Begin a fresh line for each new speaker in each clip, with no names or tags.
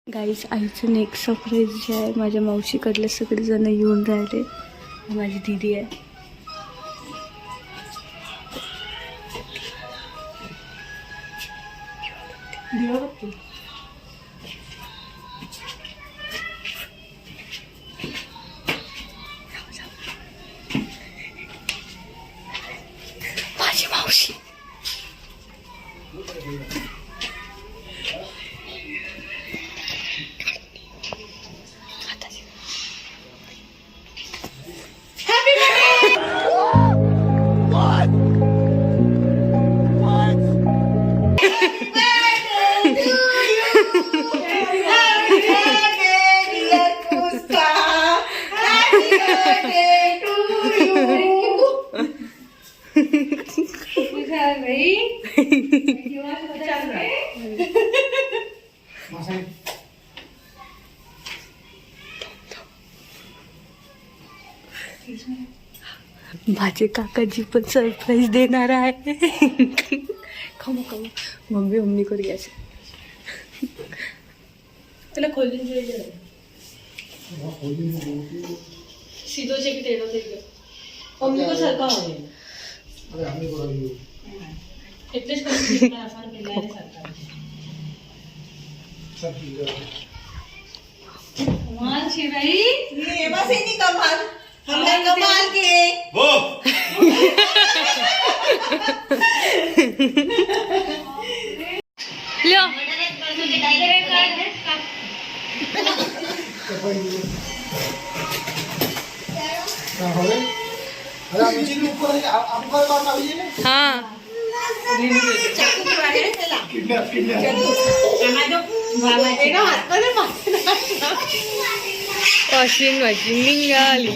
गाईस, आईचं next surprise जे आहे, माझ्या मावशीकडले सगळेजण येऊन राहिले. माझी दीदी आहे. माझी मावशी. माझे काकाजी पण सरप्राईज देणार आहे. खाऊ मम्मी करूया. त्याला खोलून सीधो से टेढ़ो થઈ ગયો. મમ્મી કો સરખા હોય. અરે આમને બોલાવી એટલે જ કોઈ આસાન પેલાને સરખા છે. સબ ઠીક છે. કમાલ છે ભાઈ. ये एमा से नहीं कमाल. हमने कमाल के वो लो हाँ वॉशिंग मशीन निघाली.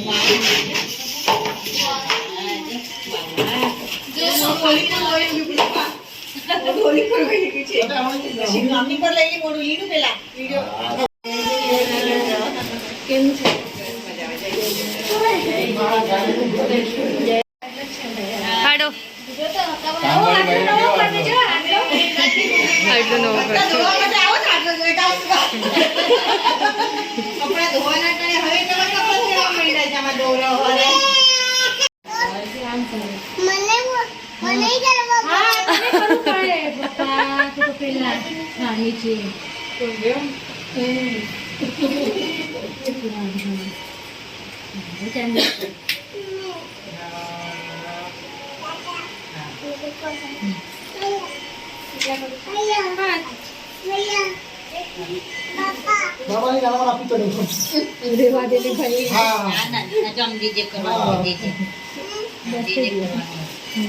हाडो
बाबा ने गाना आप तो देखो
देवा दे भाई.
हां
ना जम दीजिए करवा दीजिए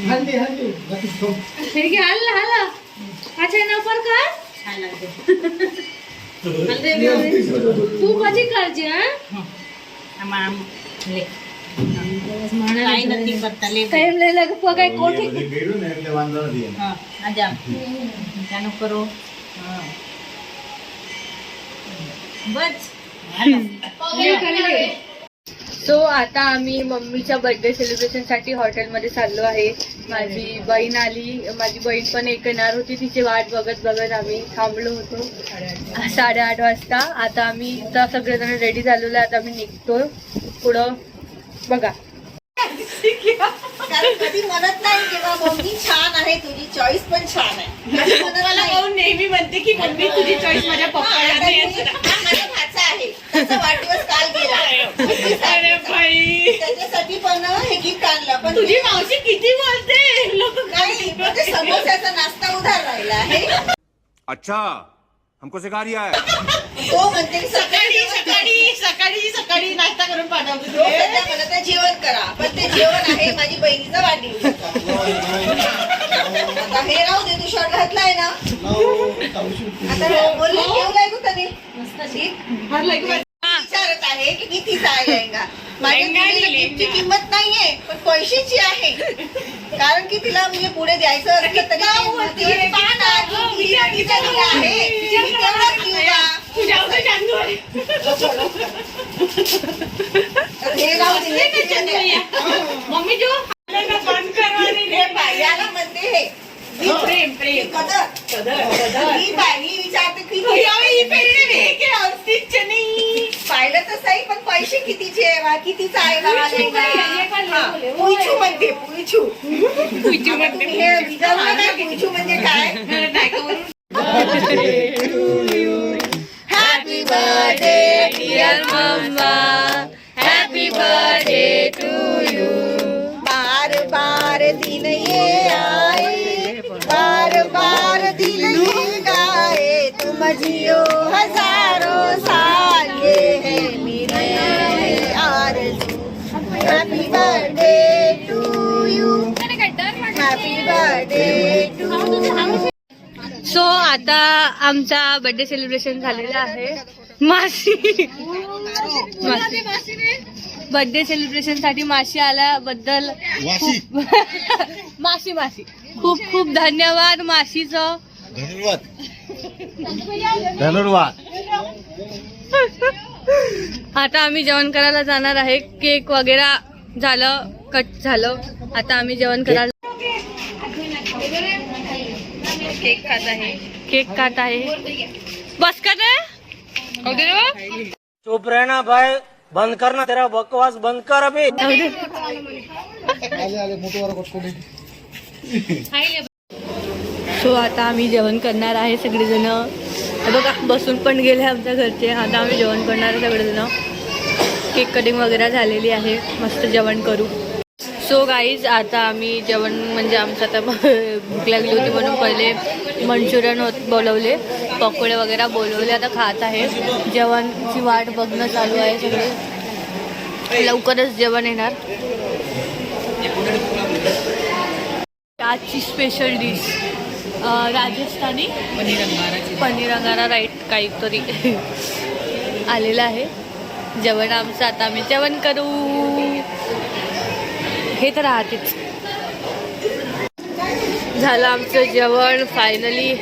हल्दी हल्दी बाकी तो
फिर के हाला अच्छा ना पर कर
छान लागते.
हल्दी तू कधी करजे.
आम ले काही નથી કરતા લે
टाइम ले लग पगाय कोठी
ગેડું ને એટલે વાંધો નથી.
હા આજા ચાલુ કરો. હા बस
सो आता आम्ही मम्मीच्या बर्थडे सेलिब्रेशन साठी हॉटेलमध्ये चाललो आहे. माझी बहीण आली. माझी बहीण पण एक येणार होती. तिची वाट बघत आम्ही थांबलो होतो 8:30 वाजता. आता आम्ही इथं सगळेजण रेडी झालेलो आहे. आता आम्ही निघतो पुढं. बघा
कारण कधी म्हणत नाही तेव्हा मम्मी छान आहे, तुझी चॉईस पण छान आहे. मला भाऊ नेहमी म्हणते की मम्मी तुझी चॉईस माझ्या पप्पाला माझा भाचा आहे, त्याचा वाढदिवस काल गेला. अरे भाई त्याच्यासाठी पण हे गिफ्ट आणलं. पण तुझी मावशी किती बोलते नाही, पण ते समोसाचा नाश्ता उधार राहिला आहे.
अच्छा हमको सिखा रिया है.
तो म्हणते सकाळी सकाळी सकाळी सकाळी नाश्ता करून पाठवतो. मला ते जेवण करा, पण ते जेवण आहे माझी बहिणीचा वाढदिवस. आता हे राहू दे, तू शर्ट घातलाय ना आता बोलले ठेवलाय का त्याने विचारत आहे की कितीचा आहे लेहंगा. माझ्या गिफ्टची किंमत नाहीये पण पैशाची आहे. कारण की तिला म्हणजे पुढे द्यायचं असलं तरी मम्मी जो बंद करवानी याला म्हणते प्रेम प्रेम कदर कदर ही बाई विचारते की आहे बा कितीचा आहे बा हा, पुईचू म्हणते पुईचू तुम्ही हे विचारू नका पुईचू म्हणजे काय happy birthday
dear mamma, happy birthday to you.
बार बार दिन ये आए बार बार दिन ये गाए तुम जियो हजारों साल ये है मेरे आरज़ू happy birthday to you happy birthday to.
So आता आमचा बर्थडे सेलिब्रेशन झालेला आहे. मासी बर्थडे सेलिब्रेशन साठी मासी आल्याबद्दल मासी खूप खूप धन्यवाद मासीचं.
धन्यवाद.
आता आम्ही जेवण करायला जाणार आहे. केक वगैरे झालं, कट झालं. आता आम्ही जेवण करायला केक खात आहे. बस का ते
चुप रहना भाई, बंद करना तेरा बकवास बंद कर अभी.
सो आता आम्ही जेवण करणार आहे सगळेजण. बघा बसून पण गेले आमच्या घरचे. आता आम्ही जेवण करणार आहे सगळेजण. केक कटिंग वगैरे झालेली आहे. मस्त जेवण करू. सो गाईज आता आम्ही जेवण म्हणजे आमचं आता भूक लागली होती म्हणून पहिले मंचुरियन बोलवले, पकोडे वगैरे बोलवले. आता खात आहे. जेवणची वाट बघणं चालू आहे सगळे. लवकरच जेवण येणार. आजची स्पेशल डिश राजस्थानी पनीर अंगारा राईट काहीतरी आलेलं आहे. जेवण आमचं आता आम्ही जेवण करू. हे तर राहतेच. झालं आमचं जेवण फायनली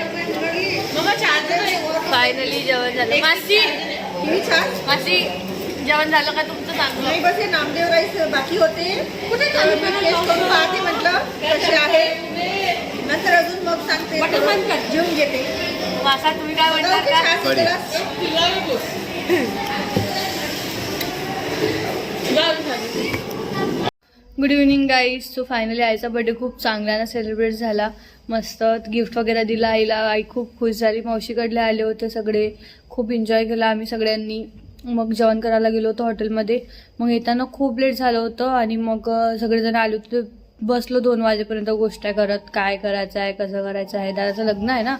जेवण झालं. मासी जेवण झालं का तुमचं? सांग.
नाही बस हे नामदेव राईस बाकी होते. कुठे करून पाहते म्हटलं कसे आहे नंतर अजून मग सांगते घेऊन घेते.
मासा तुम्ही काय म्हणणार का? Good evening guys. So finally आईचा बर्थडे खूप चांगल्यानं सेलिब्रेट झाला. मस्त गिफ्ट वगैरे दिला आईला. आई खूप खुश झाली. मावशीकडले आले होते सगळे. खूप एन्जॉय केला आम्ही सगळ्यांनी. मग जेवण करायला गेलो होतो हॉटेलमध्ये. मग येताना खूप लेट झालं होतं आणि मग सगळेजण आले होते. बसलो 2 वाजेपर्यंत गोष्टी करत. काय करायचं आहे, कसं करायचं आहे. दादाचं लग्न आहे ना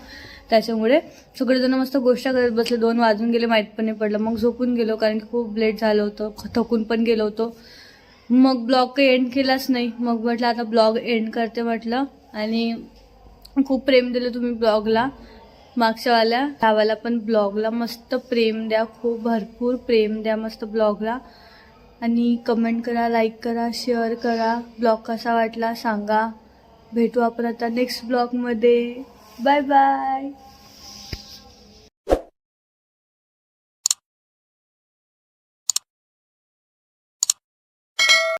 त्याच्यामुळे सगळेजण मस्त गोष्टी करत बसले. 2 वाजून गेले माहीत पण नाही पडलं. मग झोपून गेलो कारण की खूप लेट झालं होतं. थकून पण गेलो होतो. मग ब्लॉग काही एंड केलाच नाही. मग म्हटलं आता ब्लॉग एंड करते म्हटलं. आणि खूप प्रेम दिलं तुम्ही ब्लॉगला. मागच्यावाल्या ह्यावाला पण ब्लॉगला मस्त प्रेम द्या. खूप भरपूर प्रेम द्या मस्त ब्लॉगला. आणि कमेंट करा, लाईक करा, शेअर करा. ब्लॉग कसा वाटला सांगा. भेटू आपण आता नेक्स्ट ब्लॉगमध्ये. Bye bye.